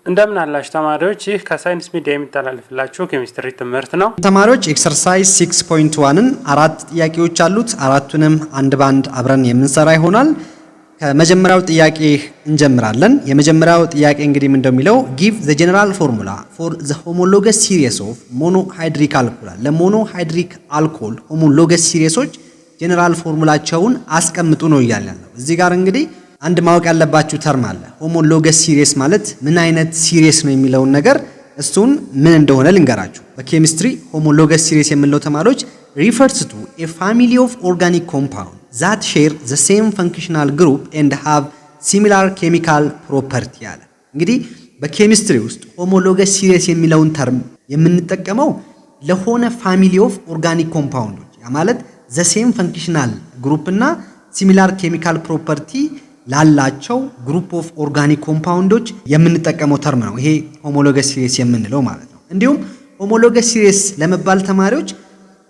እንደምን አላችሁ ተማሪዎች ይህ ከሳይንስ ሚዲያ የሚተላለፍላችሁ ኬሚስትሪ ትምህርት ነው። ተማሪዎች ኤክሰርሳይዝ 6.1ን አራት ጥያቄዎች አሉት። አራቱንም አንድ ባንድ አብረን የምንሰራ ይሆናል። ከመጀመሪያው ጥያቄ እንጀምራለን። የመጀመሪያው ጥያቄ እንግዲህ ምን እንደሚለው give the general formula for the homologous series of monohydric alcohol ለሞኖሃይድሪክ አልኮል homologous seriesዎች ጀነራል ፎርሙላቸውን አስቀምጡ ነው ይላል። እዚህ ጋር እንግዲህ አንድ ማወቅ ያለባችሁ ተርም አለ። ሆሞሎገስ ሲሪስ ማለት ምን አይነት ሲሪስ ነው የሚለው ነገር እሱን ምን እንደሆነ ልንገራችሁ። በኬሚስትሪ ሆሞሎገስ ሲሪስ የሚለው ተማሪዎች refers to a family of organic compounds that share the same functional group and have similar chemical property ያለ። እንግዲህ በኬሚስትሪ ውስጥ ሆሞሎገስ ሲሪስ የሚለውን ተርም የምንጠቀመው ለሆነ ፋሚሊ ኦፍ ኦርጋኒክ ኮምፓውንዶች ያ ማለት the same functional group እና similar chemical property ላላቸው ግሩፕ ኦፍ ኦርጋኒክ ኮምፓውንዶች የምንጠቀመው ተርም ነው ይሄ ሆሞሎገስ ሲሪስ የምንለው ማለት ነው። እንዲሁም ሆሞሎገስ ሲሪስ ለመባል ተማሪዎች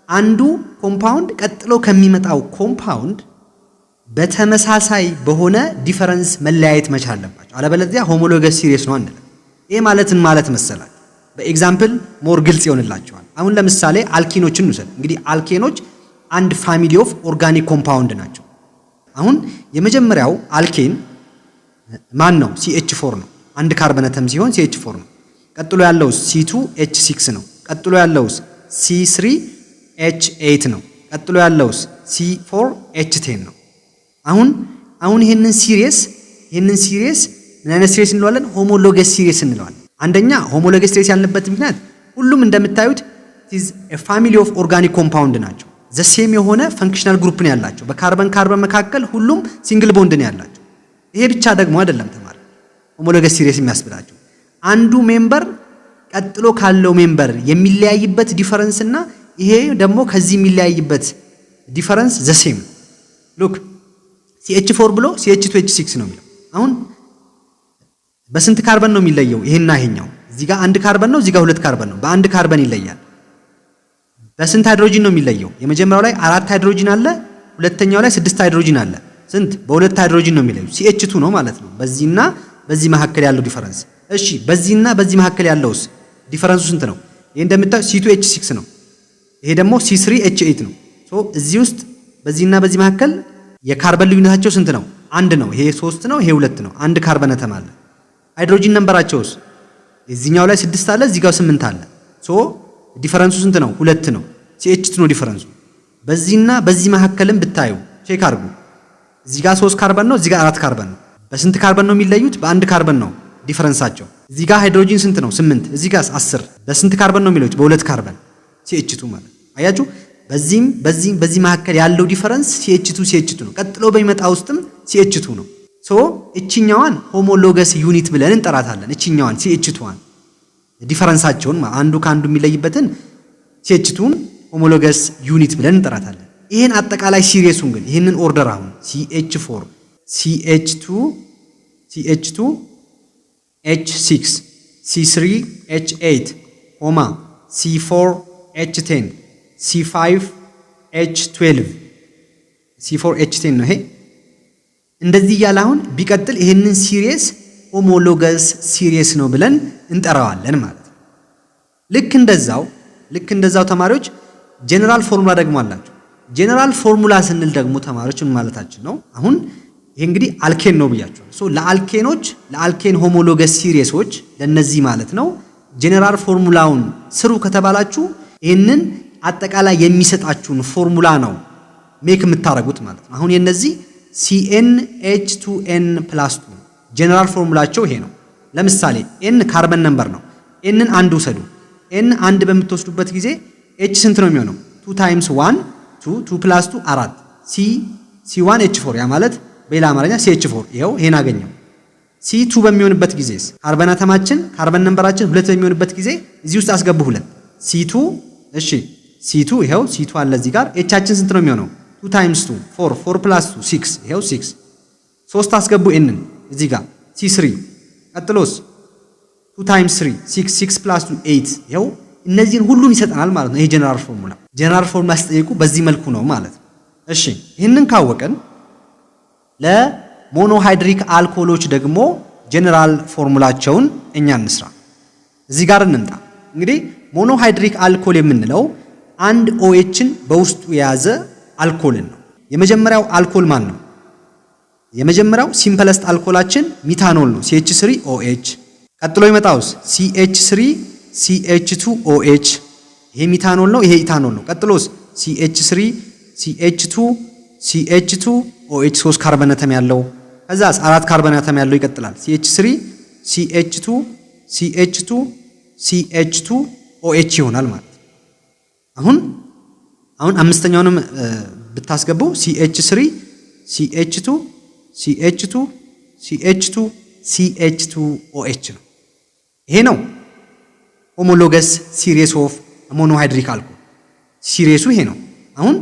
አንዱ ኮምፓውንድ ቀጥሎ ከሚመጣው ኮምፓውንድ በተመሳሳይ በሆነ ዲፈረንስ መለያየት መቻል አለባቸው። አለበለዚያ ሆሞሎገስ ሲሪስ ነው አንልም። ይሄ ማለት መሰላችሁ በኤግዛምፕል ሞር ግልጽ ይሆንላችኋል። አሁን ለምሳሌ አልኬኖችን እንውሰድ። እንግዲህ አልኬኖች አንድ ፋሚሊ ኦፍ ኦርጋኒክ ኮምፓውንድ ናቸው። አሁን የመጀመሪያው አልኬን ማን ነው? CH4 ነው። አንድ ካርበን አተም ሲሆን CH4 ነው። ቀጥሎ ያለው C2H6 ነው። ቀጥሎ ያለው C3H8 ነው። ቀጥሎ ያለው C4H10 ነው። አሁን ይሄንን ሲሪስ ምን አይነት ሲሪስ እንለዋለን? ሆሞሎገስ ሲሪስ እንለዋለን። አንደኛ ሆሞሎገስ ሲሪስ ያልንበት ምክንያት ሁሉም እንደምታዩት is a family of organic compound ናቸው። ዘሴም የሆነ ፈንክሽናል ግሩፕ ነው ያላቸው። በካርበን መካከል ሁሉም ሲንግል ቦንድ ነው ያላቸው። ይሄ ብቻ ደግሞ አይደለም ተማሪ ሆሞሎገስ ሲሪስ የሚያስብላቸው አንዱ ሜምበር ቀጥሎ ካለው ሜምበር የሚለያይበት ዲፈረንስ እና ይሄ ደግሞ ከዚህ የሚለያይበት ዲፈረንስ ዘሴም ሉክ CH4 ብሎ CH2H6 ነው የሚለው። አሁን በስንት ካርበን ነው የሚለየው? ይሄና ይሄኛው እዚህ ጋር አንድ ካርበን ነው፣ እዚህ ጋር ሁለት ካርበን ነው። በአንድ ካርበን ይለያል። በስንት ሃይድሮጂን ነው የሚለየው? የመጀመሪያው ላይ 4 ሃይድሮጂን አለ፣ ሁለተኛው ላይ 6 ሃይድሮጂን አለ። ስንት? በሁለት ሃይድሮጂን ነው የሚለየው። CH2 ነው ማለት ነው በዚህና በዚህ መካከል ያለው ዲፈረንስ። እሺ በዚህና በዚህ መካከል ያለውስ ዲፈረንሱ ስንት ነው? ይሄ እንደምታዩት C2H6 ነው። ይሄ ደግሞ C3H8 ነው። ሶ እዚህ ውስጥ በዚህና በዚህ መካከል የካርበን ልዩነታቸው ስንት ነው? አንድ ነው። ይሄ 3 ነው፣ ይሄ 2 ነው። አንድ ካርበን አተም አለ። ሃይድሮጂን ነምበራቸውስ እዚህኛው ላይ 6 አለ፣ እዚህ ጋር 8 አለ። ሶ ዲፈረንሱ ስንት ነው? 2 ነው። CH2 ነው ዲፈረንሱ። በዚህና በዚህ መካከልም ብታዩ ቼክ አድርጉ። እዚህ ጋር 3 ካርበን ነው፣ እዚህ ጋር 4 ካርበን ነው። በስንት ካርበን ነው የሚለዩት? በአንድ ካርበን ነው ዲፈረንሳቸው። እዚህ ጋር ሃይድሮጂን ስንት ነው? 8። እዚህ ጋር 10። በስንት ካርበን ነው የሚለዩት? በሁለት ካርበን CH2 ማለት አያችሁ። በዚህ መካከል ያለው ዲፈረንስ CH2 ነው። ቀጥሎ በሚመጣ ውስጥም CH2 ነው። ሶ እቺኛዋን ሆሞሎገስ ዩኒት ብለን እንጠራታለን። እቺኛዋን CH2 ዲፈረንሳቸውን አንዱ ካንዱ የሚለይበትን CH2ን ሆሞሎገስ ዩኒት ብለን እንጠራታለን። ይሄን አጠቃላይ ሲሪሱን ግን ይሄንን ኦርደር አሁን CH4 CH2 H6 C3H8 C4H10 C5H12 ነው። ይሄ እንደዚህ ያለ አሁን ቢቀጥል ይሄንን ሲሪስ ሆሞሎገስ ሲሪስ ነው ብለን እንጠራዋለን ማለት ነው። ልክ እንደዛው ተማሪዎች ጀነራል ፎርሙላ ደግሞ አላቸው። ጀነራል ፎርሙላ ስንል ደግሞ ተማሪዎች ምን ማለታችን ነው? አሁን ይሄ እንግዲህ አልኬን ነው ብያቸው። ሶ ለአልኬን ሆሞሎገስ ሲሪሶች ለነዚህ ማለት ነው ጀነራል ፎርሙላውን ስሩ ከተባላችሁ ይሄንን አጠቃላይ የሚሰጣችሁን ፎርሙላ ነው ሜክ የምታረጉት ማለት ነው። አሁን የነዚህ CnH2n+2 ጀነራል ፎርሙላቸው ይሄ ነው። ለምሳሌ n ካርበን ነምበር ነው። nን አንድ ውሰዱ። n አንድ በምትወስዱበት ጊዜ h ስንት ነው የሚሆነው? 2 times 1 2 plus 2 4 C1H4 ያ ማለት በሌላ አማርኛ CH4 ይሄው ይሄን አገኘው። C2 በሚሆንበት ጊዜስ ካርበን አተማችን ካርበን ነምበራችን 2 በሚሆንበት ጊዜ እዚህ ውስጥ አስገቡ 2 C2 እሺ C2 ይሄው C2 አለ እዚህ ጋር hችን ስንት ነው የሚሆነው? 2 times 2 4 plus 2 6 ይሄው 6 3 አስገቡ nን እዚህ ጋር C3 ቀጥሎስ 2 times 3 6 plus 2 8 ይሄው እነዚህን ሁሉን ይሰጠናል ማለት ነው። ይሄ ጀነራል ፎርሙላ ሲጠይቁ በዚህ መልኩ ነው ማለት ነው። እሺ ይሄንን ካወቀን ለሞኖሃይድሪክ አልኮሎች ደግሞ ጀነራል ፎርሙላቸውን እኛ እንስራ። እዚህ ጋር እንምጣ። እንግዲህ ሞኖሃይድሪክ አልኮል የምንለው አንድ OHን በውስጡ የያዘ አልኮልን ነው። የመጀመሪያው አልኮል ማን ነው? የመጀመሪያው ሲምፕለስት አልኮላችን ሚታኖል ነው፣ CH3OH። ቀጥሎ ይመጣውስ CH3CH2OH። ይሄ ሚታኖል ነው፣ ይሄ ኢታኖል ነው። ቀጥሎስ CH3CH2CH2OH 3 ካርበን አተም ያለው፣ ከዛስ 4 ካርበን አተም ያለው ይቀጥላል። CH3CH2CH2OH ይሆናል ማለት። አሁን አምስተኛውንም ብታስገቡ CH3CH2CH2CH2OH ነው። ይሄ ነው ሆሞሎገስ ሲሪስ ኦፍ ሞኖሃይድሪክ አልኮል። ሲሪሱ ይሄ ነው። አሁን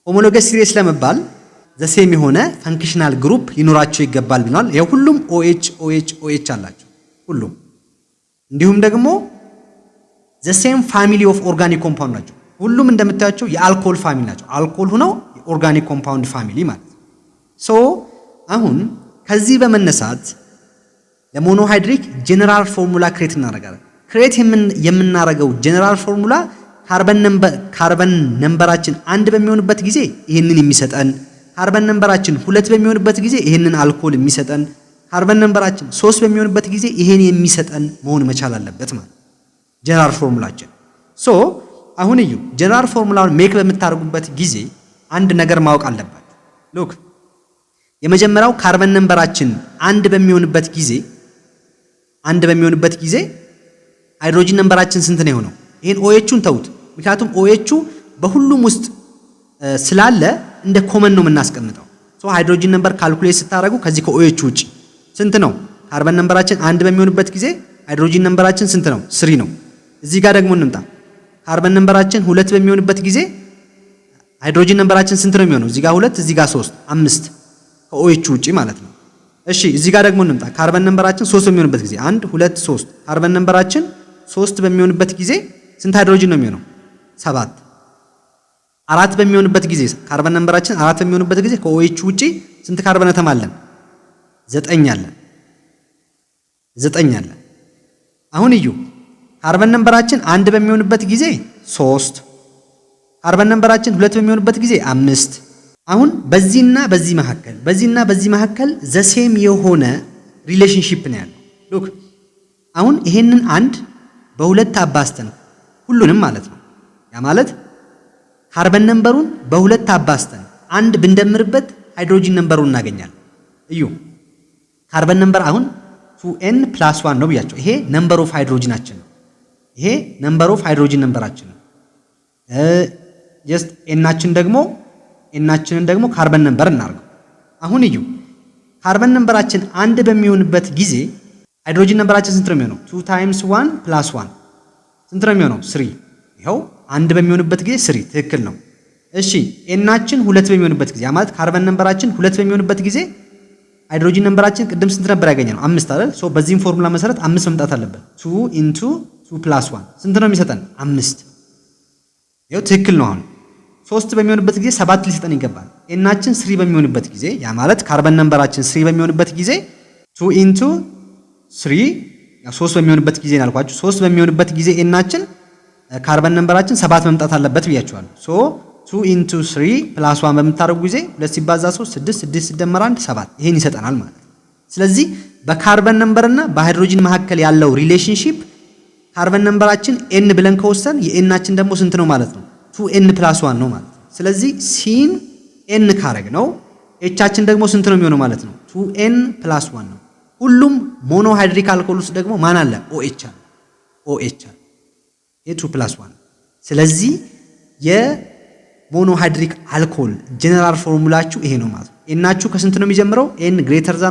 ሆሞሎገስ ሲሪስ ለመባል ዘሴም የሆነ ፈንክሽናል ግሩፕ ሊኖራቸው ይገባል ብለናል። ይሄ ሁሉም OH አላቸው ሁሉም። እንዲሁም ደግሞ ዘሴም ፋሚሊ ኦፍ ኦርጋኒክ ኮምፓውንድ ናቸው። ሁሉም እንደምታያቸው የአልኮል ፋሚሊ ናቸው። አልኮል ሆነው የኦርጋኒክ ኮምፓውንድ ፋሚሊ ማለት ነው። ሶ አሁን ከዚህ በመነሳት ለሞኖሃይድሪክ ጀነራል ፎርሙላ ክሬት እናደርጋለን። ክሬት የምናደርገው ጀነራል ፎርሙላ ካርበን ነምበራችን 1 በሚሆንበት ጊዜ ይሄንን የሚሰጠን፣ ካርበን ነምበራችን 2 በሚሆንበት ጊዜ ይሄንን አልኮል የሚሰጠን፣ ካርበን ነምበራችን 3 በሚሆንበት ጊዜ ይሄን የሚሰጠን መሆን መቻል አለበት ማለት ጀነራል ፎርሙላችን። ሶ አሁን እዩ ጀነራል ፎርሙላውን ሜክ በምታደርጉበት ጊዜ አንድ ነገር ማወቅ አለበት። ሉክ የመጀመሪያው ካርበን ነምበራችን 1 በሚሆንበት ጊዜ ሃይድሮጂን ነምበራችን ስንት ነው የሆነው? ይሄን OHን ተውት፣ ምክንያቱም OH በሁሉም ውስጥ ስላለ እንደ ኮመን ነው የምናስቀምጠው። ሶ ሃይድሮጂን ነምበር ካልኩሌት ስታደርጉ ከዚህ ከOH ውጪ ስንት ነው? ካርበን ነምበራችን 1 በሚሆንበት ጊዜ ሃይድሮጂን ነምበራችን ስንት ነው? 3 ነው። እዚህ ጋር ደግሞ እንምጣ። ካርበን ነምበራችን 2 በሚሆንበት ጊዜ ሃይድሮጂን ነምበራችን ስንት ነው የሚሆነው? እዚህ ጋር 2 እዚህ ጋር 3 5 ከOH ውጪ ማለት ነው። እሺ እዚህ ጋር ደግሞ እንምጣ። ካርበን ነምበራችን 3 በሚሆንበት ጊዜ 1 2 3 ካርበን ነምበራችን 3 በሚሆንበት ጊዜ ስንት ሃይድሮጂን ነው የሚሆነው? 7 4 በሚሆንበት ጊዜ ካርበን ነምበራችን 4 በሚሆንበት ጊዜ ከOH ውጪ ስንት ካርበን አተም አለን? 9 አለን። አሁን እዩ ካርበን ነምበራችን 1 በሚሆንበት ጊዜ 3 ካርበን ነምበራችን 2 በሚሆንበት ጊዜ 5። አሁን በዚህና በዚህ መካከል ዘሴም የሆነ ሪሌሽንሺፕ ነው ያለው። ሉክ አሁን ይሄንን አንድ በሁለት አባስተን ሁሉንም ማለት ነው። ያ ማለት ካርበን ነምበሩን በሁለት አባስተን አንድ ብንደምርበት ሃይድሮጂን ነምበሩን እናገኛለን። እዩ ካርበን ነምበር አሁን 2n+1 ነው ብያቸው። ይሄ ነምበር ኦፍ ሃይድሮጂናችን ነው። ይሄ ነምበር ኦፍ ሃይድሮጂን ነምበራችን ነው። ጀስት ኤናችንን ደግሞ ካርበን ነምበር እናርገው። አሁን እዩ ካርበን ነምበራችን 1 በሚሆንበት ጊዜ ሃይድሮጂን ነምበራችን ስንት ነው የሚሆነው? 2 × 1 + 1 ስንት ነው የሚሆነው? 3። ይኸው 1 በሚሆንበት ጊዜ 3 ትክክል ነው። እሺ ኤናችን 2 በሚሆንበት ጊዜ ማለት ካርበን ነምበራችን 2 በሚሆንበት ጊዜ ሃይድሮጂን ነምበራችን ቅድም ስንት ነበር ያገኘነው? 5 አይደል? ሶ በዚህም ፎርሙላ መሰረት 5 መምጣት አለበት። 2 × 2 + 1 ስንት ነው የሚሰጠን? 5። ይኸው ትክክል ነው። አሁን 3 በሚሆንበት ጊዜ 7 ሊሰጠን ይገባል። ኤናችን 3 በሚሆንበት ጊዜ ያ ማለት ካርበን ነምበራችን 3 በሚሆንበት ጊዜ 2 × 3 ያ 3 በሚሆንበት ጊዜ እናልኳችሁ 3 በሚሆንበት ጊዜ ኤናችን ካርበን ነምበራችን 7 መምጣት አለበት ብያችኋለሁ። ሶ 2 × 3 + 1 በምታደርጉ ጊዜ 2 ሲባዛ 3 6 6 ሲደመር 1 7 ይሄን ይሰጠናል ማለት ነው። ስለዚህ በካርበን ነምበርና በሃይድሮጂን መካከል ያለው ሪሌሽንሺፕ ካርበን ነምበራችን n ብለን ከወሰን የኤናችን ደግሞ ስንት ነው ማለት ነው? 2n+1 ነው ማለት ነው። ስለዚህ ሲን n ካረግ ነው ኤቻችን ደግሞ ስንት ነው የሚሆነው ማለት ነው? 2n+1 ነው። ሁሉም ሞኖሃይድሪክ አልኮል ውስጥ ደግሞ ማን አለ? OH አለ። ይሄ 2+1። ስለዚህ የሞኖሃይድሪክ አልኮል ጀነራል ፎርሙላችሁ ይሄ ነው ማለት ነው። ኤናችሁ ከስንት ነው የሚጀምረው? n > = 1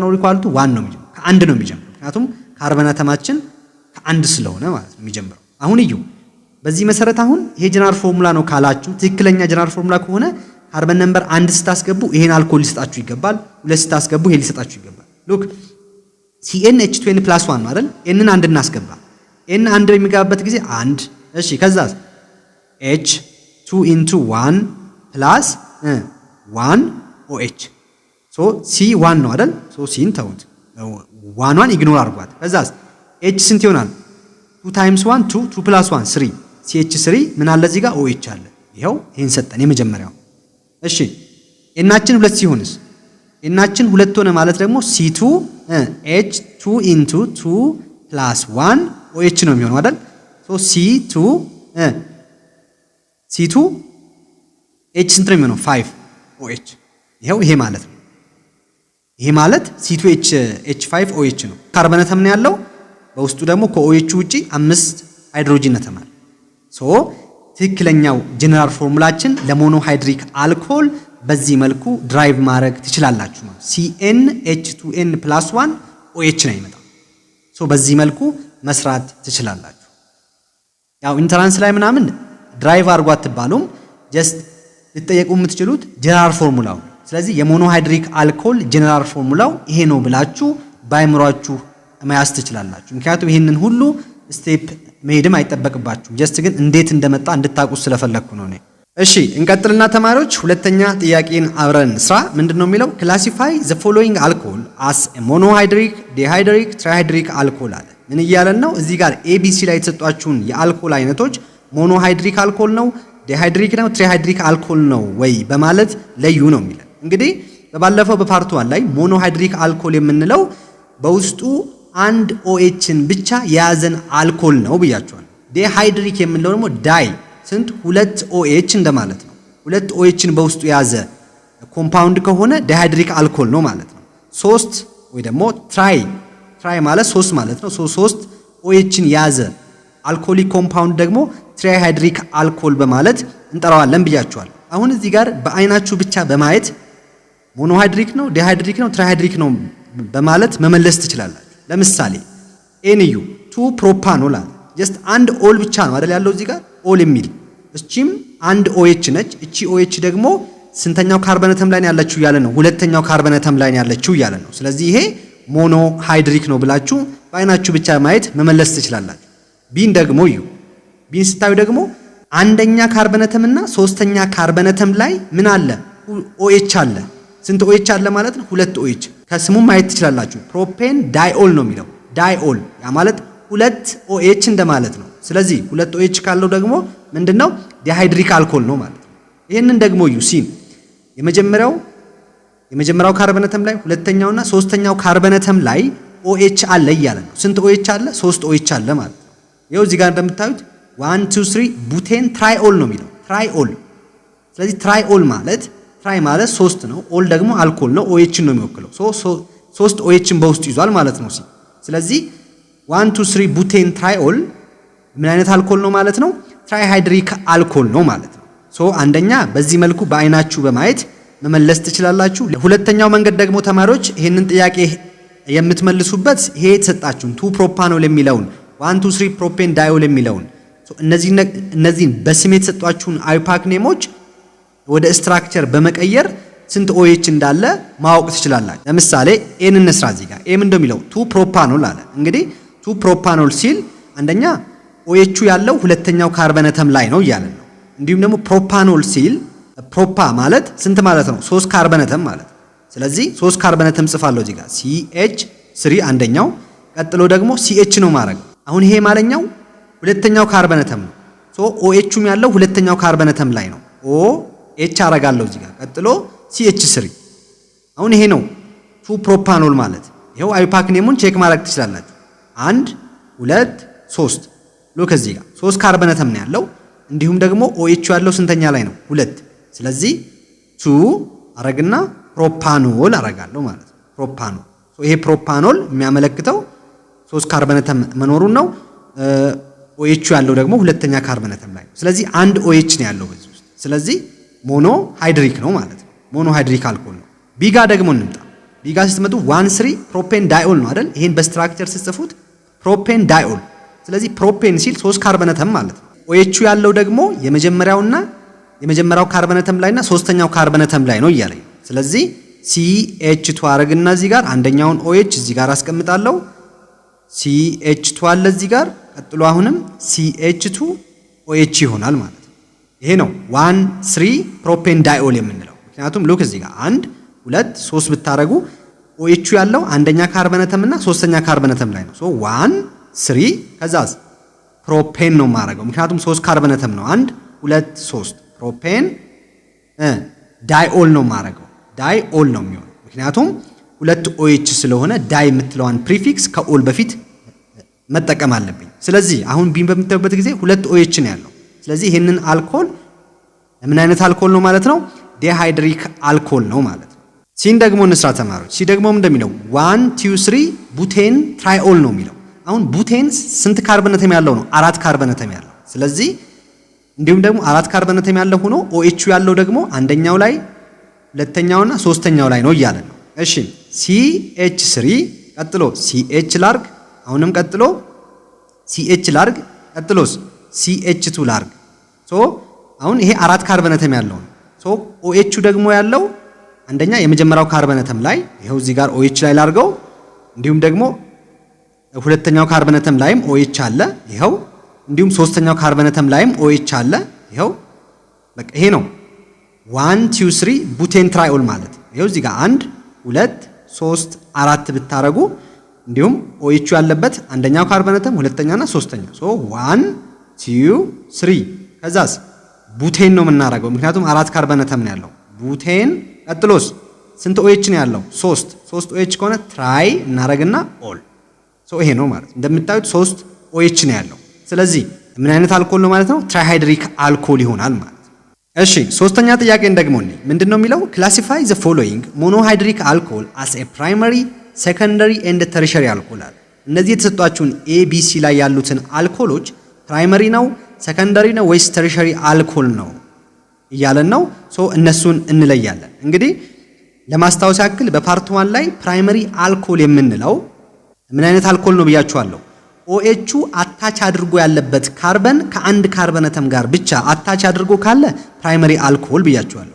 ነው የሚጀምረው። ከአንድ ነው የሚጀምረው። ምክንያቱም ካርበን አተማችን ከአንድ ስለሆነ ማለት ነው የሚጀምረው። አሁን እዩ በዚህ መሰረት አሁን ይሄ ጀነራል ፎርሙላ ነው ካላችሁ ትክክለኛ ጀነራል ፎርሙላ ከሆነ ካርበን ነምበር 1 ስታስገቡ ይሄን አልኮል ሊሰጣችሁ ይገባል። 2 ስታስገቡ ይሄን ሊሰጣችሁ ይገባል። ሉክ CnH2n+1 ነው አይደል? n አንድ እናስገባ። n አንድ በሚገባበት ጊዜ 1 እሺ ከዛ H 2 × 1 + 1 OH ሶ C 1 ነው አይደል? ሶ ሲን ተውት ዋኗን ኢግኖር አድርጓት። ከዛስ ኤች ስንት ይሆናል? 2 ታይምስ 1 2 2 ፕላስ 1 3 CH3 ምን አለ እዚህ ጋር OH አለ። ይሄው ይሄን ሰጠን የመጀመሪያው። እሺ ኤናችን 2 ሲሆንስ ኤናችን 2 ሆነ ማለት ደግሞ C2 H2 into 2 plus 1 OH ነው የሚሆነው አይደል? ሶ C2 H ስንት ነው የሚሆነው? 5 OH። ይሄው ይሄ ማለት ነው። ይሄ ማለት C2 H5 OH ነው። ካርበን አተም ነው ያለው። በውስጡ ደግሞ ከOH ውጪ 5 ሃይድሮጂን አተም አለ። ሶ ትክክለኛው ጀነራል ፎርሙላችን ለሞኖሃይድሪክ አልኮል በዚህ መልኩ ድራይቭ ማድረግ ትችላላችሁ ማለት CnH2n + 1 OH ነው የሚመጣው። ሶ በዚህ መልኩ መስራት ትችላላችሁ። ያው ኢንትራንስ ላይ ምናምን ድራይቭ አድርጓ አትባሉም። ጀስት ልትጠየቁ የምትችሉት ጀነራል ፎርሙላው። ስለዚህ የሞኖሃይድሪክ አልኮል ጀነራል ፎርሙላው ይሄ ነው ብላችሁ ባይምሯችሁ መያዝ ትችላላችሁ። ምክንያቱም ይሄንን ሁሉ ስቴፕ መሄድም አይጠበቅባችሁም። ጀስት ግን እንዴት እንደመጣ እንድታውቁ ስለፈለኩ ነው ነው። እሺ እንቀጥልና ተማሪዎች ሁለተኛ ጥያቄን አብረን ስራ ምንድነው የሚለው? ክላሲፋይ ዘ ፎሎዊንግ አልኮል አስ ሞኖሃይድሪክ፣ ዲሃይድሪክ፣ ትራይሃይድሪክ አልኮል አለ። ምን እያለን ነው? እዚህ ጋር ኤቢሲ ላይ የተሰጧችሁን የአልኮል አይነቶች ሞኖሃይድሪክ አልኮል ነው፣ ዲሃይድሪክ ነው፣ ትራይሃይድሪክ አልኮል ነው ወይ በማለት ለዩ ነው የሚለው። እንግዲህ በባለፈው በፓርት 1 ላይ ሞኖሃይድሪክ አልኮል የምንለው በውስጡ አንድ OHን ብቻ የያዘን አልኮል ነው ብያችኋል። ዲሃይድሪክ የምንለው ደግሞ ዳይ ስንት 2 OH እንደማለት ነው። 2 OHን በውስጡ የያዘ ኮምፓውንድ ከሆነ ዲሃይድሪክ አልኮል ነው ማለት ነው። 3 ወይ ደግሞ ትራይ ማለት 3 ማለት ነው። 3 OHን የያዘ አልኮሊክ ኮምፓውንድ ደግሞ ትራይሃይድሪክ አልኮል በማለት እንጠራዋለን ብያችኋል። አሁን እዚህ ጋር በአይናችሁ ብቻ በማየት ሞኖሃይድሪክ ነው፣ ዲሃይድሪክ ነው፣ ትራይሃይድሪክ ነው በማለት መመለስ ትችላላችሁ። ለምሳሌ ኤንዩ 2 ፕሮፓኖል አለ። ጀስት አንድ ኦል ብቻ ነው አይደል ያለው እዚህ ጋር ኦል የሚል እቺም አንድ OH ነች። እቺ OH ደግሞ ስንተኛው ካርበን አተም ላይ ያለችው ያለ ነው? ሁለተኛው ካርበን አተም ላይ ያለችው ያለ ነው። ስለዚህ ይሄ ሞኖሃይድሪክ ነው ብላችሁ በአይናችሁ ብቻ ማየት መመለስ ትችላላችሁ። ቢን ደግሞ እዩ። ቢን ስታዩ ደግሞ አንደኛ ካርበን አተም እና ሶስተኛ ካርበን አተም ላይ ምን አለ? OH አለ። ስንት OH አለ ማለት ነው? 2 OH። ከስሙ ማየት ትችላላችሁ። ፕሮፔን ዳይኦል ነው የሚለው። ዳይኦል ያ ማለት 2 OH እንደማለት ነው። ስለዚህ 2 OH ካለው ደግሞ ምንድነው? ዲሃይድሪክ አልኮል ነው ማለት ነው። ይሄንን ደግሞ እዩ። ሲን የመጀመሪያው ካርበን አተም ላይ ሁለተኛውና ሶስተኛው ካርበን አተም ላይ OH አለ እያለ ነው። ስንት OH አለ? 3 OH አለ ማለት ነው። ይኸው እዚህ ጋር እንደምታዩት 1 2 3 ቡቴን ትራይኦል ነው የሚለው። ትራይኦል። ስለዚህ ትራይኦል ማለት ትራይ ማለት 3 ነው፣ ኦል ደግሞ አልኮል ነው፣ OHን ነው የሚወክለው። 3 OHን በውስጡ ይዟል ማለት ነው። ስለዚህ 1 2 3 ቡቴን ትራይኦል ምን አይነት አልኮል ነው ማለት ነው? ትራይሃይድሪክ አልኮል ነው ማለት ነው። አንደኛ በዚህ መልኩ በአይናችሁ በማየት መመለስ ትችላላችሁ። ሁለተኛው መንገድ ደግሞ ተማሪዎች ይሄንን ጥያቄ የምትመልሱበት ይሄ የተሰጣችሁን 2 ፕሮፓኖል የሚለውን 1 2 3 ፕሮፔን ዳይኦል የሚለውን እነዚህን በስም የተሰጧችሁን አይፓክ ኔሞች ወደ ስትራክቸር በመቀየር ስንት OH እንዳለ ማወቅ ትችላላችሁ። ለምሳሌ ኤን እንስራ። እዚህ ጋር ኤም እንደሚለው 2 ፕሮፓኖል አለ። እንግዲህ 2 ፕሮፓኖል ሲል አንደኛ OH ያለው ሁለተኛው ካርበን አተም ላይ ነው እያለን ነው። እንዲሁም ደግሞ ፕሮፓኖል ሲል ፕሮፓ ማለት ስንት ማለት ነው? 3 ካርበን አተም ማለት። ስለዚህ 3 ካርበን አተም ጽፋለሁ እዚህ ጋር CH3 አንደኛው፣ ቀጥሎ ደግሞ CH ነው ማድረግ። አሁን ይሄ ማለኛው ሁለተኛው ካርበን አተም ነው። OHም ያለው ሁለተኛው ካርበን አተም ላይ ነው። OH አረጋለሁ እዚህ ጋር፣ ቀጥሎ CH3። አሁን ይሄ ነው 2 ፕሮፓኖል ማለት። ይሄው አይፓክ ኔሙን ቼክ ማድረግ ትችላላችሁ። 1 2 3 ሎክ እዚህ ጋር 3 ካርበን አተም ነው ያለው። እንዲሁም ደግሞ OH ያለው ስንተኛ ላይ ነው? 2። ስለዚህ 2 አረግና ፕሮፓኖል አረጋለሁ ማለት ነው። ፕሮፓኖል። ይሄ ፕሮፓኖል የሚያመለክተው 3 ካርበን አተም መኖሩን ነው። OH ያለው ደግሞ ሁለተኛ ካርበን አተም ላይ ነው። ስለዚህ አንድ OH ነው ያለው በዚህ ውስጥ። ስለዚህ ሞኖ ሃይድሪክ ነው ማለት ነው። ሞኖ ሃይድሪክ አልኮል ነው። ቢጋ ደግሞ እንምጣ። ቢጋ ስትመጡ 1 3 ፕሮፔን ዳይኦል ነው አይደል? ይሄን በስትራክቸር ስትጽፉት ፕሮፔን ዳይኦል። ስለዚህ ፕሮፔን ሲል 3 ካርበን አተም ማለት ነው። OH ያለው ደግሞ የመጀመሪያው ካርበን አተም ላይና ሶስተኛው ካርበን አተም ላይ ነው እያለኝ። ስለዚህ CH2 አረግና እዚህ ጋር አንደኛውን OH እዚህ ጋር አስቀምጣለሁ። CH2 አለ እዚህ ጋር፣ ቀጥሎ አሁንም CH2 OH ይሆናል ማለት ነው። ይሄ ነው 1 3 ፕሮፔን ዳይኦል የምንለው። ምክንያቱም ሉክ እዚህ ጋር 1 2 3 ብታረጉ ኦኤቹ ያለው አንደኛ ካርበን አተም እና ሶስተኛ ካርበን አተም ላይ ነው። ሶ 1 3 ከዛስ ፕሮፔን ነው ማረገው ምክንያቱም 3 ካርበን አተም ነው 1 2 3 ፕሮፔን ዳይኦል ነው ማረገው ዳይኦል ነው የሚሆነው ምክንያቱም ሁለት OH ስለሆነ ዳይ የምትለዋን ፕሪፊክስ ከኦል በፊት መጠቀም አለብኝ። ስለዚህ አሁን ቢን በምታዩበት ጊዜ ሁለት OH ነው ያለው። ስለዚህ ይሄንን አልኮል ምን አይነት አልኮል ነው ማለት ነው? ዲሃይድሪክ አልኮል ነው ማለት ነው። ሲን ደግሞ እንስራ ተማሪዎች። ሲ ደግሞ እንደሚለው 1 2 3 ቡቴን ትራይኦል ነው የሚለው። አሁን ቡቴን ስንት ካርበን አተም ያለው ነው? 4 ካርበን አተም ያለው። ስለዚህ እንዲሁም ደግሞ 4 ካርበን አተም ያለው ሆኖ OH ያለው ደግሞ አንደኛው ላይ ሁለተኛውና ሶስተኛው ላይ ነው እያለ ነው። እሺ CH3 ቀጥሎ CH ላርግ አሁንም ቀጥሎ CH ላርግ ቀጥሎስ CH2 ላርግ ሶ አሁን ይሄ 4 ካርበን አተም ያለው ነው። ሶ OH ደግሞ ያለው አንደኛ የመጀመሪያው ካርበን አተም ላይ ይሄው እዚህ ጋር OH ላይ ላርገው እንዲሁም ደግሞ ሁለተኛው ካርበን አተም ላይም OH አለ ይሄው እንዲሁም ሶስተኛው ካርበን አተም ላይም OH አለ ይሄው በቃ ይሄ ነው 1 2 3 ቡቴን ትራይኦል ማለት ይሄው እዚህ ጋር 1 2 3 4 ብታረጉ እንዲሁም OH ያለበት አንደኛው ካርበን አተም ሁለተኛና ሶስተኛው ሶ 1 2 3 ከዛስ ቡቴን ነው የምናረገው ምክንያቱም 4 ካርበን አተም ነው ያለው ቡቴን ቀጥሎስ ስንት OH ነው ያለው 3 OH ከሆነ ትራይ እናረግና ኦል ሶ ይሄ ነው ማለት እንደምታዩት 3 OH ነው ያለው ስለዚህ ምን አይነት አልኮል ነው ማለት ነው ትራይሃይድሪክ አልኮል ይሆናል ማለት እሺ ሶስተኛ ጥያቄን ደግሞ ምንድነው የሚለው ክላሲፋይ ዘ ፎሎዊንግ ሞኖሃይድሪክ አልኮል አስ ኤ ፕራይመሪ ሴኮንደሪ ኤንድ ተርሸሪ አልኮል አለ እነዚህ የተሰጧችሁን ABC ላይ ያሉትን አልኮሎች ፕራይመሪ ነው ሴኮንደሪ ነው ወይስ ተርሸሪ አልኮል ነው እያለን ነው ሶ እነሱን እንለያለን እንግዲህ ለማስታወስ ያክል በፓርት 1 ላይ ፕራይመሪ አልኮል የምንለው ምን አይነት አልኮል ነው ብያችኋለሁ OH አታች አድርጎ ያለበት ካርበን ከአንድ ካርበን አተም ጋር ብቻ አታች አድርጎ ካለ ፕራይመሪ አልኮል ብያችኋለሁ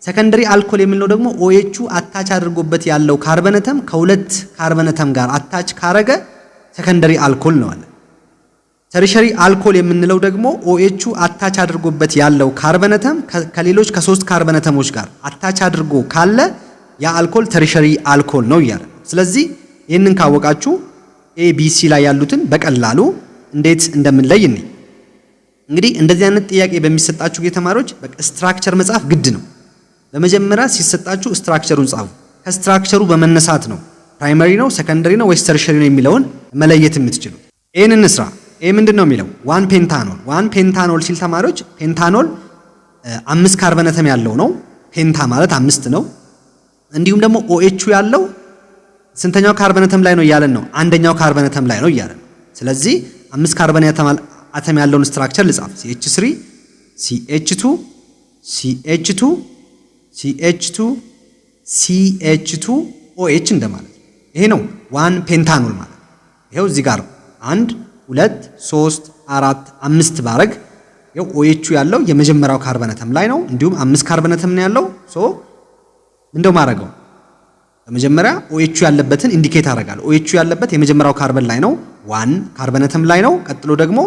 ሴኮንደሪ አልኮል የምንለው ደግሞ OH አታች አድርጎበት ያለው ካርበን አተም ከሁለት ካርበን አተም ጋር አታች ካረገ ሴኮንደሪ አልኮል ነው አለ ተርሸሪ አልኮል የምንለው ደግሞ OH አታች አድርጎበት ያለው ካርበን አተም ከሌሎች ከሶስት ካርበን አተሞች ጋር አታች አድርጎ ካለ ያ አልኮል ተርሸሪ አልኮል ነው ይያለ ስለዚህ ይሄንን ካወቃችሁ ABC ላይ ያሉትን በቀላሉ እንዴት እንደምንለይ እንግዲህ እንደዚህ አይነት ጥያቄ በሚሰጣችሁ የተማሪዎች በቃ ስትራክቸር መጻፍ ግድ ነው በመጀመሪያ ሲሰጣችሁ ስትራክቸሩን ጻፉ ከስትራክቸሩ በመነሳት ነው ፕራይመሪ ነው ሴኮንደሪ ነው ወይስ ተርሸሪ ነው የሚለውን መለየት የምትችሉ ይሄንን እንስራ ይሄ ምንድነው የሚለው 1 ፔንታኖል ሲል ተማሪዎች ፔንታኖል 5 ካርበን አተም ያለው ነው ፔንታ ማለት 5 ነው እንዲሁም ደግሞ OH ያለው ስንተኛው ካርበን አተም ላይ ነው እያለን ነው አንደኛው ካርበን አተም ላይ ነው እያለን ስለዚህ 5 ካርበን አተም ያለውን ስትራክቸር ልጻፍ CH3 CH2 CH2 CH2 CH2 OH እንደማለት ይሄ ነው 1 ፔንታኖል ማለት ይሄው እዚህ ጋር 1 2 3 4 5 ባረግ ይሄው OH ያለው የመጀመሪያው ካርበን አተም ላይ ነው እንዲሁም 5 ካርበን አተም ነው ያለው ሶ እንደው ማረገው በመጀመሪያ OH ያለበትን ኢንዲኬት አደርጋለሁ OH ያለበት የመጀመሪያው ካርበን ላይ ነው 1 ካርበን አተም ላይ ነው ቀጥሎ ደግሞ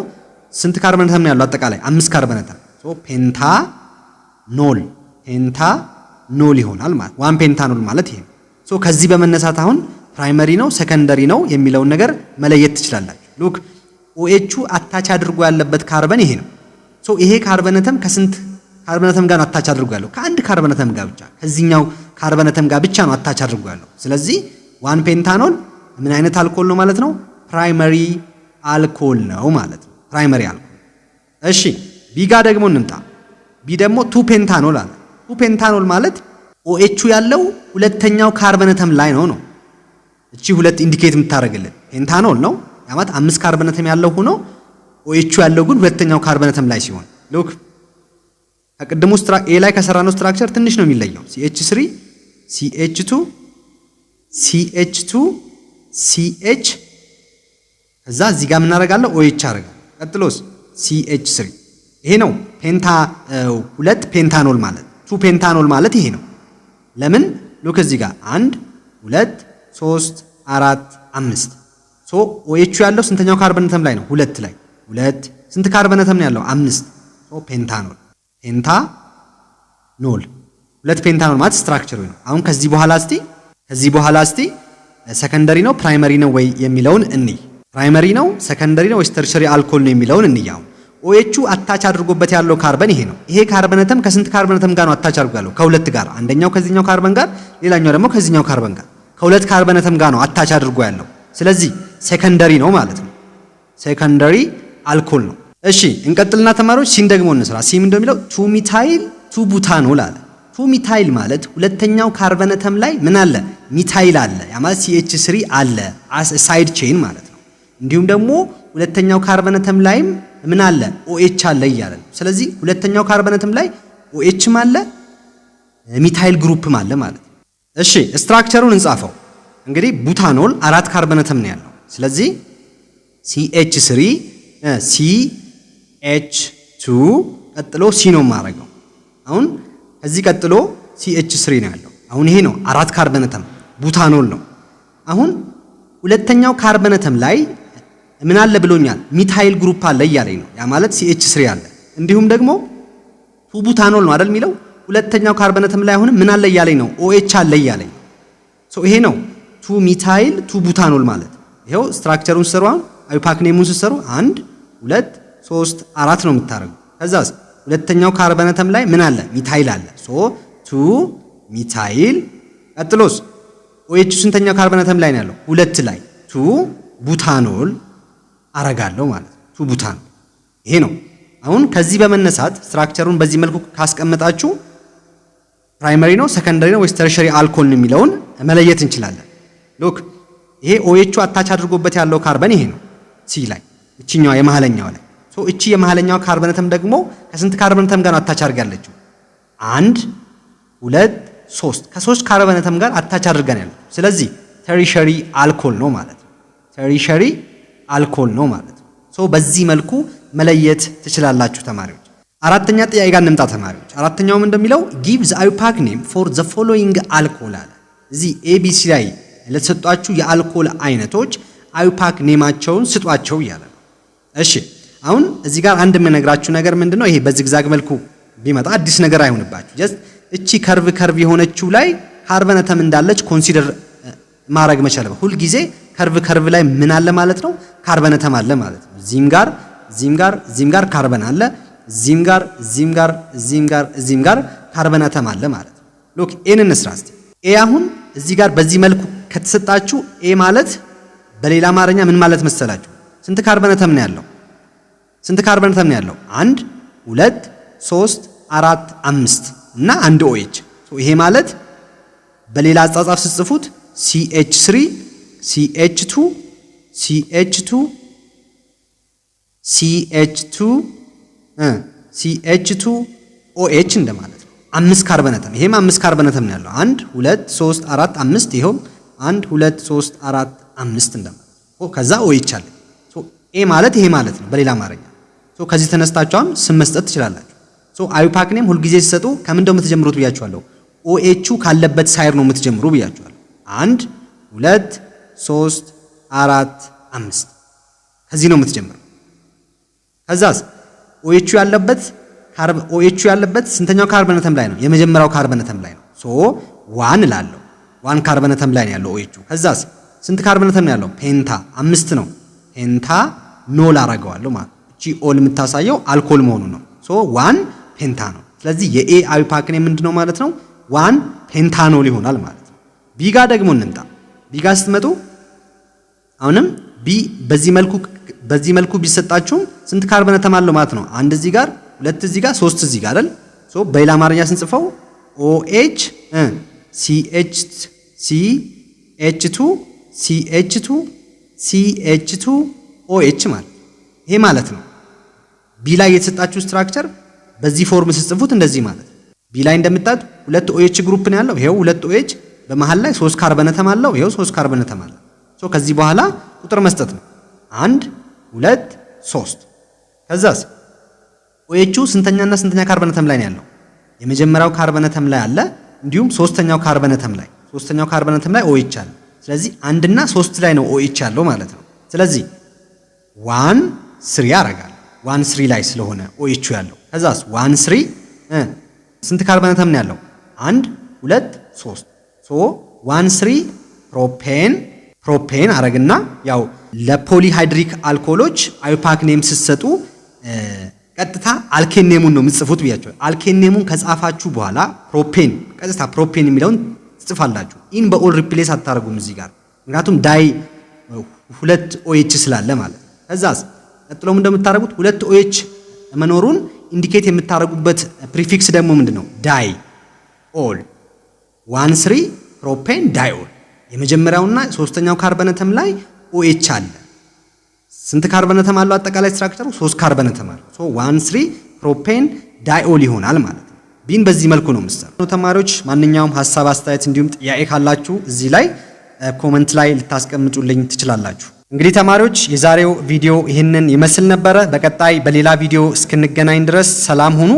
ስንት ካርበን አተም ነው ያለው አጠቃላይ 5 ካርበን አተም ሶ ፔንታኖል ይሆናል ማለት 1 ፔንታኖል ማለት ይሄ ሶ ከዚህ በመነሳት አሁን ፕራይመሪ ነው ሴኮንደሪ ነው የሚለውን ነገር መለየት ትችላላችሁ ሉክ OH አታች አድርጎ ያለበት ካርበን ይሄ ነው ሶ ይሄ ካርበን አተም ከስንት ካርበን አተም ጋር አታች አድርጎ ያለው ከአንድ ካርበን አተም ጋር ብቻ ከዚህኛው ካርበን አተም ጋር ብቻ ነው አታች አድርጎ ያለው ስለዚህ 1 ፔንታኖል ምን አይነት አልኮል ነው ማለት ነው ፕራይመሪ አልኮል ነው ማለት ነው ፕራይመሪ አልኮል እሺ ቢ ጋር ደግሞ እንምጣ ቢ ደግሞ 2 ፔንታኖል አለ 2 ፔንታኖል ማለት OH ያለው ሁለተኛው ካርበን አተም ላይ ነው እቺ ሁለት ኢንዲኬት የምታደርግልን ፔንታኖል ነው ያማት 5 ካርበን አተም ያለው ሆኖ OH ያለው ግን ሁለተኛው ካርበን አተም ላይ ሲሆን ሉክ ከቅድሙ ኤ ላይ ከሰራነው ስትራክቸር ትንሽ ነው የሚለየው CH3 CH2 CH2 CH ከዛ እዚህ ጋር ምን አደርጋለሁ OH አደርጋለሁ ቀጥሎስ CH3 ይሄ ነው ሁለት ፔንታኖል ማለት 2 ፔንታኖል ማለት ይሄ ነው ለምን ሉክ እዚህ ጋር 1 2 3 4 5 ሶ OH ያለው ስንተኛው ካርበን አተም ላይ ነው ሁለት ላይ ሁለት ስንት ካርበን አተም ነው ያለው 5 ሶ ፔንታኖል ሁለት ፔንታኖል ማለት ስትራክቸሩ ነው አሁን ከዚህ በኋላ እስቲ ከዚህ በኋላ እስቲ ሰከንደሪ ነው ፕራይመሪ ነው ወይ የሚለውን እንይ። ፕራይመሪ ነው ሰከንደሪ ነው ወይስ ተርሸሪ አልኮል ነው የሚለውን እንያው። ኦኤቹ አታች አድርጎበት ያለው ካርበን ይሄ ነው። ይሄ ካርበን አተም ከስንት ካርበን አተም ጋር ነው አታች አድርጎ ያለው? ከሁለት ጋር። አንደኛው ከዚህኛው ካርበን ጋር፣ ሌላኛው ደግሞ ከዚህኛው ካርበን ጋር። ከሁለት ካርበን አተም ጋር ነው አታች አድርጎ ያለው። ስለዚህ ሴኮንደሪ ነው ማለት ነው። ሴኮንደሪ አልኮል ነው። እሺ እንቀጥልና ተማሪዎች ሲን ደግሞ እንስራ። ሲ ምን እንደሚለው ቱ ሚታይል ቱ ቡታኖል አለ። ቱ ሚታይል ማለት ሁለተኛው ካርበን አተም ላይ ምን አለ? ሚታይል አለ። ያ ማለት CH3 አለ አስ ሳይድ ቼን ማለት ነው። እንዲሁም ደግሞ ሁለተኛው ካርበን አተም ላይም ምን አለ? OH አለ እያለ ነው። ስለዚህ ሁለተኛው ካርበን አተም ላይ OHም አለ ሚታይል ግሩፕም አለ ማለት ነው። እሺ ስትራክቸሩን እንጻፈው። እንግዲህ ቡታኖል 4 ካርበን አተም ነው ያለው። ስለዚህ CH3 CH2 ቀጥሎ ሲ ነው የማደርገው። አሁን ከዚህ ቀጥሎ CH3 ነው ያለው። አሁን ይሄ ነው 4 ካርበን አተም ቡታኖል ነው። አሁን ሁለተኛው ካርበን አተም ላይ ምን አለ ብሎኛል? ሚታይል ግሩፕ አለ እያለኝ ነው። ያ ማለት CH3 አለ። እንዲሁም ደግሞ ቱ ቡታኖል ነው አይደል የሚለው። ሁለተኛው ካርበን አተም ላይ አሁን ምን አለ እያለኝ ነው? OH አለ እያለኝ ነው። ይሄ ነው ቱ ሚታይል ቱ ቡታኖል ማለት። ይሄው ስትራክቸሩን ሲሰሩ አይፓክ ኔሙን ሲሰሩ 1 2 3 4 ነው የምታረጉ። ከዛስ ሁለተኛው ካርበን አተም ላይ ምን አለ? ሚታይል አለ። ቱ ሚታይል። ቀጥሎስ OH ስንተኛው ካርበን አተም ላይ ነው ያለው? 2 ላይ ቱ ቡታኖል አረጋለሁ ማለት ነው። ቱ ቡታኖል ይሄ ነው። አሁን ከዚህ በመነሳት ስትራክቸሩን በዚህ መልኩ ካስቀመጣችሁ ፕራይመሪ ነው ሰከንደሪ ነው ወይስ ተርሸሪ አልኮል ነው የሚለውን መለየት እንችላለን። ሉክ ይሄ OH አታች አድርጎበት ያለው ካርበን ይሄ ነው ሲ ላይ እቺኛው የመሐለኛው ላይ እቺ የመሐለኛው ካርበን አተም ደግሞ ከስንት ካርበን አተም ጋር አታች አድርጋለችው? 1 2 3 ከ3 ካርበን አተም ጋር አታች አድርገን ያለው። ስለዚህ ተርሸሪ አልኮል ነው ማለት ነው። ተርሸሪ አልኮል ነው ማለት ነው። በዚህ መልኩ መለየት ትችላላችሁ ተማሪዎች። አራተኛ ጥያቄ ጋር እንምጣ ተማሪዎች። አራተኛውም እንደሚለው give the IUPAC name for the following alcohol አለ። እዚህ ABC ላይ ለተሰጧችሁ የአልኮል አይነቶች IUPAC ኔማቸውን ስጧቸው እያለ ነው። እሺ አሁን እዚህ ጋር አንድ የምነግራችሁ ነገር ምንድነው? ይሄ በዝግዛግ መልኩ ቢመጣ አዲስ ነገር አይሆንባችሁ። ጀስት እቺ ከርቭ የሆነችው ላይ ካርበን አተም እንዳለች ኮንሲደር ማድረግ መቻል። ሁል ጊዜ ከርቭ ላይ ምን አለ ማለት ነው? ካርበን አተም አለ ማለት ነው። እዚህም ጋር ካርበን አለ፣ እዚህም ጋር ካርበን አተም አለ ማለት ነው። ሉክ ኤን እንስራ እስቲ። ኤ አሁን እዚህ ጋር በዚህ መልኩ ከተሰጣችሁ ኤ ማለት በሌላ አማርኛ ምን ማለት መሰላችሁ? ስንት ካርበን አተም ነው ያለው? 1 2 3 4 5 እና አንድ OH። ይሄ ማለት በሌላ አጻጻፍ ስትጽፉት CH3 CH2 CH2 CH2 CH2 OH እንደማለት ነው። 5 ካርበን አተም። ይሄም 5 ካርበን አተም ነው ያለው። 1 2 3 4 5 ይሄው 1 2 3 4 5 እንደማለት ነው። ከዛ OH አለ። ኤ ማለት ይሄ ማለት ነው በሌላ አማርኛ። ከዚህ ተነስታችኋን ስም መስጠት ትችላላችሁ። IUPAC ኔም ሁል ጊዜ ሲሰጡ ከምን እንደው የምትጀምሩት ብያችኋለሁ። OH ካለበት ሳይር ነው የምትጀምሩ ብያችኋለሁ። 1 2 3 4 5 ከዚህ ነው የምትጀምሩ። ከዛስ OH ያለበት ስንተኛው ካርበን አተም ላይ ነው? የመጀመሪያው ካርበን አተም ላይ ነው። 1 እላለሁ። 1 ካርበን አተም ላይ ነው ያለው OH። ከዛስ ስንት ካርበን አተም ነው ያለው? ፔንታ 5 ነው። ፔንታ ኖል አረጋዋለሁ ማለት እቺ ኦል የምታሳየው አልኮል መሆኑ ነው። 1 ፔንታ ነው። ስለዚህ የኤ IUPAC ኔም ምንድነው ማለት ነው? 1 ፔንታኖል ይሆናል ማለት ነው። ቢ ጋር ደግሞ እንምጣ። ቢ ጋር ስትመጡ አሁንም ቢ በዚህ መልኩ ቢሰጣችሁም ስንት ካርበን አተም አለው ማለት ነው? 1 እዚህ ጋር 2 እዚህ ጋር 3 እዚህ ጋር አይደል? በሌላ አማርኛ ስንጽፈው OH CH2 OH ማለት ይሄ ማለት ነው። ቢ ላይ የተሰጣችሁ ስትራክቸር በዚህ ፎርም ስትጽፉት እንደዚህ ማለት ነው። ቢ ላይ እንደምታዩት 2 OH ግሩፕ ነው ያለው። ይሄው 2 OH በመሃል ላይ 3 ካርበን አተም አለው። ይሄው 3 ካርበን አተም አለው። ከዚህ በኋላ ቁጥር መስጠት ነው። 1 2 3 ከዛስ OH ስንተኛና ስንተኛ ካርበን አተም ላይ ነው ያለው? የመጀመሪያው ካርበን አተም ላይ አለ። እንዲሁም ሶስተኛው ካርበን አተም ላይ OH አለ። ስለዚህ 1 እና 3 ላይ ነው OH ያለው ማለት ነው። ስለዚህ 1 3 ያረጋል። 1 3 ላይ ስለሆነ OH ያለው። ከዛስ 1 3 ስንት ካርበን አተም ነው ያለው? 1 2 3 13 ፕሮፔን አረግና ያው ለፖሊሃይድሪክ አልኮሎች አዩፓክ ኔም ስትሰጡ ቀጥታ አልኬን ኔሙን ነው የምትጽፉት ብያቸው። አልኬን ኔሙን ከጻፋችሁ በኋላ ቀጥታ ፕሮፔን የሚለውን ትጽፋላችሁ። ኢን በኦል ሪፕሌስ አታረጉም እዚህ ጋር ምክንያቱም ዳይ 2 OH ስላለ ማለት ነው። ከዛስ ቀጥሎም እንደምታረጉት 2 OH መኖሩን ኢንዲኬት የምታረጉበት ፕሪፊክስ ደግሞ ምንድነው? ዳይ ኦል 13 ፕሮፔን ዳይኦል የመጀመሪያውና ሶስተኛው ካርበን አተም ላይ OH አለ። ስንት ካርበን አተም አለው አጠቃላይ ስትራክቸሩ? 3 ካርበን አተም አለው። ሶ 13 ፕሮፔን ዳይኦል ይሆናል ማለት ነው። ቢን በዚህ መልኩ ነው የምትሰሩት። ተማሪዎች ማንኛውም ሐሳብ አስተያየት እንዲሁም ጥያቄ ካላችሁ እዚህ ላይ ኮሜንት ላይ ልታስቀምጡልኝ ትችላላችሁ። እንግዲህ ተማሪዎች የዛሬው ቪዲዮ ይህንን ይመስል ነበረ። በቀጣይ በሌላ ቪዲዮ እስክንገናኝ ድረስ ሰላም ሁኑ።